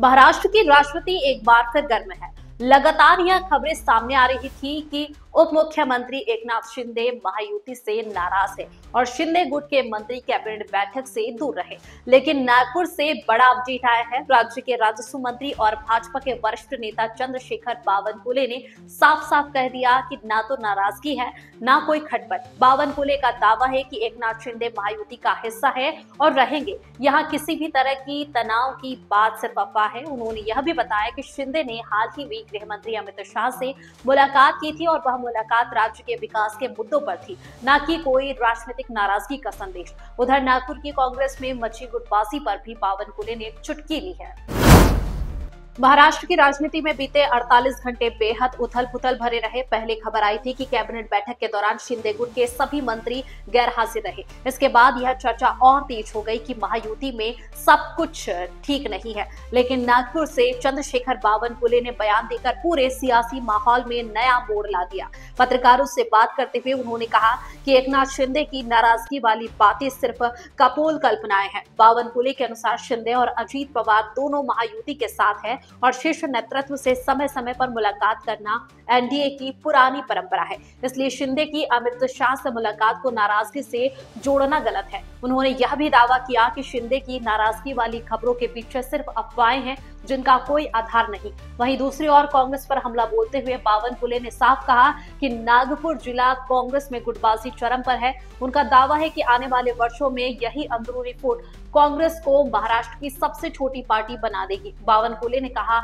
महाराष्ट्र की राजनीति एक बार फिर गर्म है। लगातार यह खबरें सामने आ रही थी कि उप मुख्यमंत्री एकनाथ शिंदे महायुति से नाराज है और शिंदे गुट के मंत्री कैबिनेट बैठक से दूर रहे। लेकिन नागपुर से बड़ा अपडेट आया है। राज्य के राजस्व मंत्री और भाजपा के वरिष्ठ नेता चंद्रशेखर बावनकुले ने साफ साफ कह दिया कि ना तो नाराजगी है ना कोई खटपट। बावनकुले का दावा है कि एकनाथ शिंदे महायुति का हिस्सा है और रहेंगे। यहाँ किसी भी तरह की तनाव की बात सिर्फ अफवाह है। उन्होंने यह भी बताया कि शिंदे ने हाल ही में गृह मंत्री अमित शाह से मुलाकात की थी और वह मुलाकात राज्य के विकास के मुद्दों पर थी, न कि कोई राजनीतिक नाराजगी का संदेश। उधर नागपुर की कांग्रेस में मची गुटबाजी पर भी बावनकुले ने चुटकी ली है। महाराष्ट्र की राजनीति में बीते 48 घंटे बेहद उथल पुथल भरे रहे। पहले खबर आई थी कि कैबिनेट बैठक के दौरान शिंदे गुट के सभी मंत्री गैर हाजिर रहे। इसके बाद यह चर्चा और तेज हो गई कि महायुति में सब कुछ ठीक नहीं है। लेकिन नागपुर से चंद्रशेखर बावनकुले ने बयान देकर पूरे सियासी माहौल में नया मोड़ ला दिया। पत्रकारों से बात करते हुए उन्होंने कहा कि एकनाथ शिंदे की नाराजगी वाली बातें सिर्फ कपोल कल्पनाएं हैं। बावनकुले के अनुसार शिंदे और अजीत पवार दोनों महायुति के साथ है और शीर्ष नेतृत्व से समय समय पर मुलाकात करना एनडीए की पुरानी परंपरा है। इसलिए शिंदे की अमित शाह से मुलाकात को नाराजगी से जोड़ना गलत है। उन्होंने यह भी दावा किया कि शिंदे की नाराजगी वाली खबरों के पीछे सिर्फ अफवाहें हैं जिनका कोई आधार नहीं। वहीं दूसरी ओर कांग्रेस पर हमला बोलते हुए बावनकुले ने साफ कहा कि नागपुर जिला कांग्रेस में गुटबाजी चरम पर है। उनका दावा है कि आने वाले वर्षों में यही अंदरूनी फूट कांग्रेस को महाराष्ट्र की सबसे छोटी पार्टी बना देगी। बावनकुले ने कहा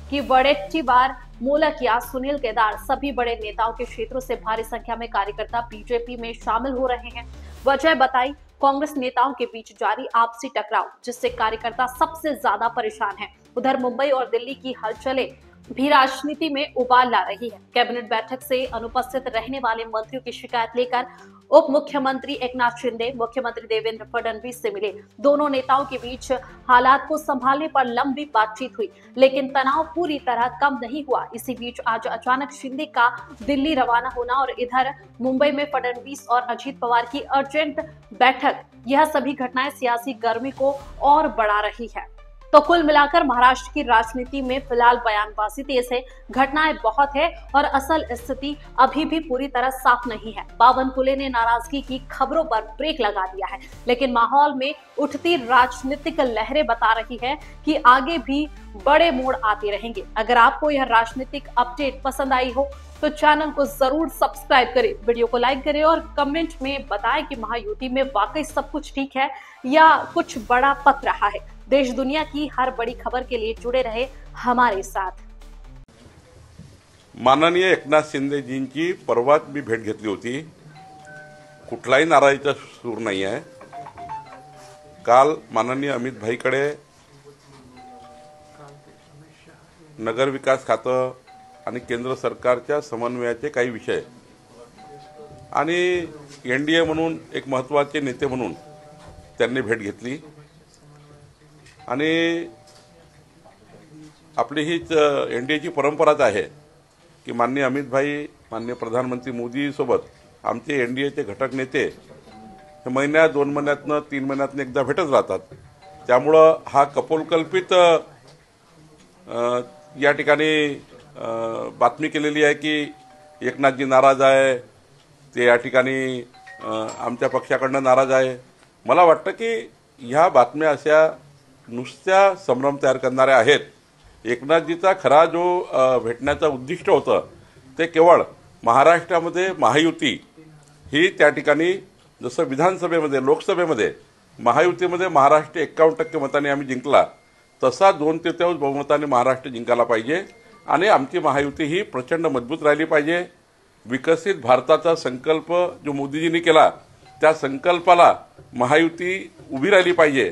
कि वडेट्टीवार, मोलकिया, सुनील केदार सभी बड़े नेताओं के क्षेत्रों से भारी संख्या में कार्यकर्ता बीजेपी में शामिल हो रहे हैं। वजह बताई कांग्रेस नेताओं के बीच जारी आपसी टकराव, जिससे कार्यकर्ता सबसे ज्यादा परेशान हैं। उधर मुंबई और दिल्ली की हलचलें भी राजनीति में उबाल ला रही है। कैबिनेट बैठक से अनुपस्थित रहने वाले मंत्रियों की शिकायत लेकर उप मुख्यमंत्री एकनाथ शिंदे मुख्यमंत्री देवेंद्र फडणवीस से मिले। दोनों नेताओं के बीच हालात को संभालने पर लंबी बातचीत हुई, लेकिन तनाव पूरी तरह कम नहीं हुआ। इसी बीच आज अचानक शिंदे का दिल्ली रवाना होना और इधर मुंबई में फडणवीस और अजीत पवार की अर्जेंट बैठक, यह सभी घटनाएं सियासी गर्मी को और बढ़ा रही है। तो कुल मिलाकर महाराष्ट्र की राजनीति में फिलहाल बयानबाजी तेज है, घटनाएं बहुत है और असल स्थिति अभी भी पूरी तरह साफ नहीं है। बावनकुले ने नाराजगी की खबरों पर ब्रेक लगा दिया है, लेकिन माहौल में उठती राजनीतिक लहरें बता रही है कि आगे भी बड़े मोड़ आते रहेंगे। अगर आपको यह राजनीतिक अपडेट पसंद आई हो तो चैनल को जरूर सब्सक्राइब करें, वीडियो को लाइक करें और कमेंट में बताएं कि महायुति में वाकई सब कुछ ठीक है या कुछ बड़ा पक रहा है। देश दुनिया की हर बड़ी खबर के लिए जुड़े रहे हमारे साथ। माननीय एकनाथ शिंदेजींची परवाच मी भेट घेतली होती। कुठलाही नाराजीचा सूर नाही आहे। काल माननीय अमित भाईकडे नगर विकास खातं आणि केंद्र सरकारच्या समन्वयाचे काही विषय आणि एनडीए म्हणून एक महत्त्वाचे नेते म्हणून त्यांनी भेट घेतली आणि आपली हीच एनडीएची परंपराच आहे की माननीय अमित भाई, माननीय प्रधानमंत्री मोदी सोबत आमचे एनडीएचे घटक नेते हे महिन्यात, 2 महिन्यातनं, 3 महिन्यातनं एकदा भेटत राहतात। त्यामुळं हा कपोलकल्पित या ठिकाणी बातमी केलेली आहे की एकनाथजी नाराज आहे, ते या ठिकाणी आमच्या पक्षाकडनं नाराज आहे। मला वाटतं की ह्या बातम्या अशा नुसत्या संभ्रम तयार करणाऱ्या आहेत। एकनाथजीचा खरा जो भेटण्याचा उद्दिष्ट होतं ते केवळ महाराष्ट्रामध्ये महायुती ही त्या ठिकाणी जसं विधानसभेमध्ये, लोकसभेमध्ये महायुतीमध्ये महाराष्ट्र 51% मतांनी आम्ही जिंकला, तसा 2/3 बहुमताने महाराष्ट्र जिंकायला पाहिजे आणि आमची महायुती ही प्रचंड मजबूत राहिली पाहिजे। विकसित भारताचा संकल्प जो मोदीजींनी केला त्या संकल्पाला महायुती उभी राहिली पाहिजे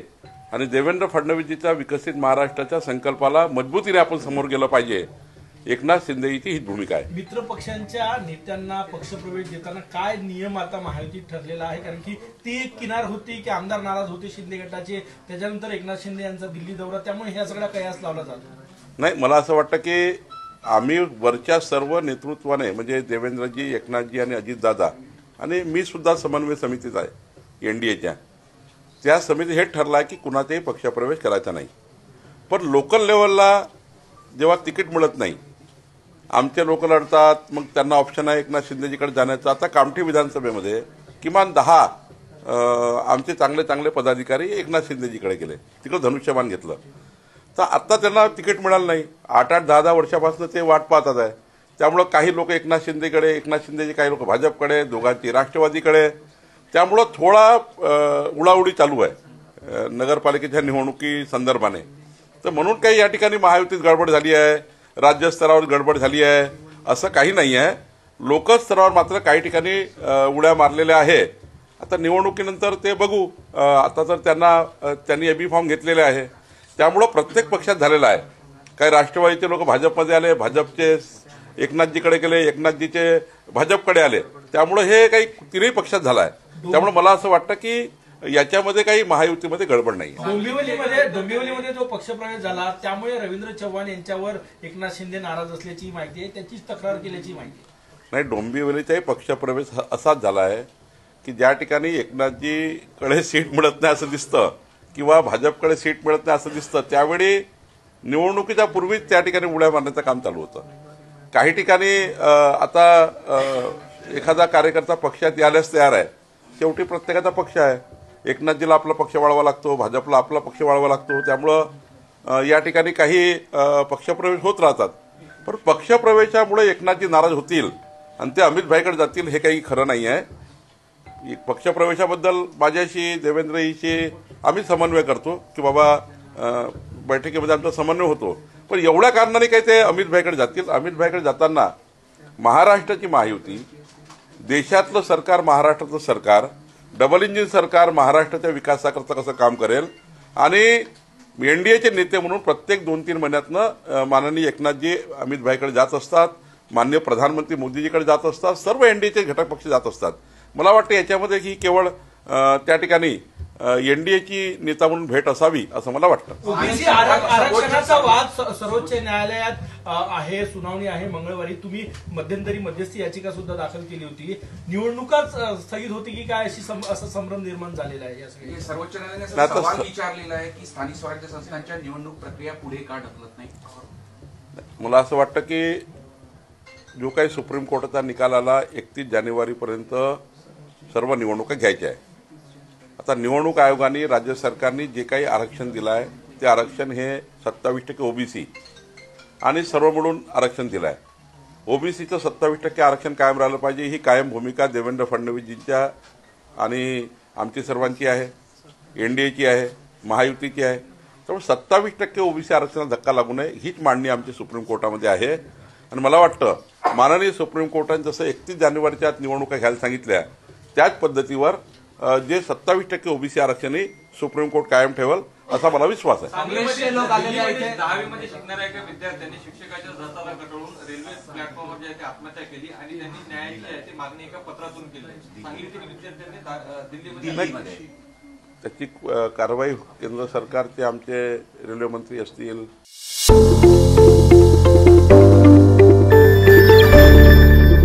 आणि देवेंद्र फडणवीसजीच्या विकसित महाराष्ट्राच्या संकल्पाला मजबूतीने आपण समोर गेलं पाहिजे। एकनाथ शिंदेची ही भूमिका आहे। मित्र पक्षांच्या नेत्यांना पक्षप्रवेश देताना काय नियम आता महायुतीत ठरलेला आहे? कारण की ती एक किनार होती की आमदार नाराज होते शिंदे गटाचे, त्याच्यानंतर एकनाथ शिंदे यांचा दिल्ली दौरा, त्यामुळे ह्या सगळ्या कयास लावला जातो। नाही, मला असं वाटतं की आम्ही वरच्या सर्व नेतृत्वाने म्हणजे देवेंद्रजी, एकनाथजी आणि अजितदादा आणि मी सुद्धा समन्वय समितीत आहे एनडीएच्या, त्या समिती हे ठरला की कुणाचाही पक्षप्रवेश करायचा नाही। पण लोकल लेवलला जेव्हा तिकीट मिळत नाही, आमचे लोक लढतात, मग त्यांना ऑप्शन आहे एकनाथ शिंदेजीकडे जाण्याचा. आता कामठी विधानसभेमध्ये किमान 10 आमचे चांगले चांगले पदाधिकारी एकनाथ शिंदेजीकडे गेले, तिकडे धनुष्यबाण घेतलं. तर आता त्यांना तिकीट मिळालं नाही. 8-8, 10-10 वर्षापासून ते वाट पाहतात आहे. त्यामुळं काही लोक एकनाथ शिंदेकडे, एकनाथ शिंदेजी काही लोक भाजपकडे, दोघांची राष्ट्रवादीकडे. त्यामुळं थोडा उडाउडी चालू आहे नगरपालिकेच्या निवडणुकी संदर्भाने. तर म्हणून काही या ठिकाणी महायुतीत गडबड झाली आहे, राज्यस्तरावर गडबड झाली आहे असं काही नाही आहे. लोकल स्तरावर मात्र काही ठिकाणी उड्या मारलेल्या आहे. आता निवडणुकीनंतर ते बघू. आता तर त्यांनी एबी फॉर्म घेतलेले आहे, त्यामुळं प्रत्येक पक्षात झालेला आहे. काही राष्ट्रवादीचे लोक भाजपमध्ये आले, भाजपचे एकनाथजीकडे गेले, एकनाथजीचे भाजपकडे आले. त्यामुळं हे काही तिन्ही पक्षात झालं आहे. त्यामुळे मला असं वाटतं की याच्यामध्ये काही महायुतीमध्ये गडबड नाही. डोंबिवलीमध्ये जो पक्षप्रवेश झाला त्यामुळे रवींद्र चव्हाण यांच्यावर एकनाथ शिंदे नाराज असल्याची माहिती आहे, त्याचीच तक्रार केल्याची माहिती आहे. नाही, डोंबिवलीचाही पक्षप्रवेश असाच झाला आहे की ज्या ठिकाणी एकनाथजीकडे सीट मिळत नाही असं दिसतं किंवा भाजपकडे सीट मिळत नाही असं दिसतं, त्यावेळी निवडणुकीच्या पूर्वीच त्या ठिकाणी उड्या मारण्याचं काम चालू होतं. काही ठिकाणी आता एखादा कार्यकर्ता पक्षात यायलाच तयार आहे. शेवटी प्रत्येकाचा पक्ष आहे. एकनाथजीला आपला पक्ष वाढवा लागतो, भाजपला आपला पक्ष वाढवा लागतो. त्यामुळं या ठिकाणी काही पक्षप्रवेश होत राहतात. पण पक्षप्रवेशामुळे एकनाथजी नाराज होतील आणि ते अमित भाईकडे जातील हे काही खरं नाही आहे. पक्षप्रवेशाबद्दल माझ्याशी, देवेंद्रजीशी आम्ही समन्वय करतो की बाबा बैठकीमध्ये आमचा समन्वय होतो. पण एवढ्या कारणाने काही ते अमित भाईकडे जातील. अमित भाईकडे जाताना महाराष्ट्राची महायुती, देशातलं सरकार, महाराष्ट्राचं सरकार, डबल इंजिन सरकार महाराष्ट्राच्या विकासाकरता कसं काम करेल आणि एनडीएचे नेते म्हणून प्रत्येक 2-3 महिन्यातनं माननीय एकनाथजी अमित भाईकडे जात असतात, माननीय प्रधानमंत्री मोदीजीकडे जात असतात, सर्व एनडीएचे घटक पक्ष जात असतात. मला वाटतं याच्यामध्ये ही केवळ त्या ठिकाणी एनडीएची नेता म्हणून भेट असावी असं मला वाटतं. ओबीसी आरक्षणाचा वाद सर्वोच्च न्यायालयात आहे, सुनावणी आहे मंगळवारी. तुम्ही मध्यंतरी मध्यस्थी याचिका सुद्धा दाखल केली होती. निवडणुकाच स्थगित होती की काय असं संभ्रम निर्माण झालेला आहे? या सर्वोच्च न्यायालयाने सवाल विचारलेला आहे की स्थानिक स्वराज्य संस्थांच्या निवडणूक प्रक्रिया पुढे का ढकलत नाही. मला असं वाटतं की जो काही सुप्रीम कोर्टाचा निकाल आला 31 जानेवारीपर्यंत सर्व निवडणुका घ्यायच्या आहे. आता निवडणूक आयोगाने, राज्य सरकारने जे काही आरक्षण दिलं आहे ते आरक्षण हे 27% ओबीसी आणि सर्व मिळून आरक्षण दिलं आहे. ओबीसीचं 27% आरक्षण कायम राहिलं पाहिजे ही कायम भूमिका देवेंद्र फडणवीसजींच्या आणि आमची सर्वांची आहे, एनडीएची आहे, महायुतीची आहे. त्यामुळे 27% ओबीसी आरक्षणाला धक्का लागू नये हीच मांडणी आमची सुप्रीम कोर्टामध्ये आहे. आणि मला वाटतं माननीय सुप्रीम कोर्टाने जसं 31 जानेवारीच्या आत निवडणुका घ्यायला सांगितल्या त्याच पद्धतीवर जे 27% ओबीसी आरक्षणही सुप्रीम कोर्ट कायम ठेवल असा मला विश्वास आहे. 10वीमध्ये शिकणाऱ्या एका विद्यार्थ्यांनी शिक्षकाच्या जाचाला कटळून रेल्वे प्लॅटफॉर्मवर जे आत्महत्या केली आणि त्यांनी न्यायाची मागणी एका पत्रातून केली. सांगलीतील विद्यार्थ्यांनी दिल्लीमध्ये त्याची कारवाई केंद्र सरकारचे आमचे रेल्वे मंत्री असतील,